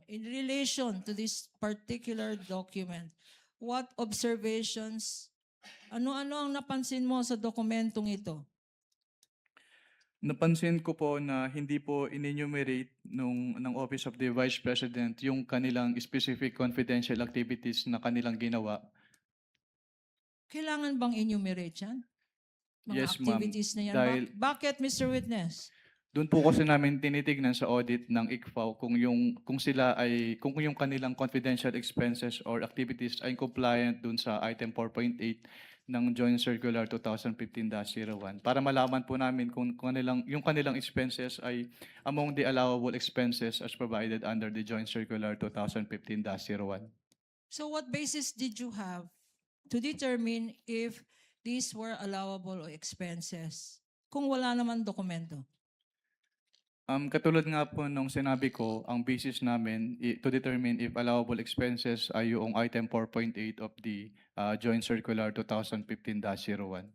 in relation to this particular document, what observations, ano-ano ang napansin mo sa dokumentong ito? Napansin ko po na hindi po in-enumerate ng Office of the Vice President yung kanilang specific confidential activities na kanilang ginawa. Kailangan bang enumerate yan? Mga Yes, ma'am. activities na yan. Dahil Bakit, Mr. Witness? doon po kasi namin tinitignan sa audit ng ICFAO kung yung kanilang confidential expenses or activities ay compliant doon sa item 4.8 ng Joint Circular 2015-01 para malaman po namin kung yung kanilang expenses ay among the allowable expenses as provided under the Joint Circular 2015-01. So what basis did you have to determine if these were allowable expenses kung wala naman dokumento? Katulad nga po nung sinabi ko, ang basis namin to determine if allowable expenses ay yung item 4.8 of the Joint Circular 2015-01.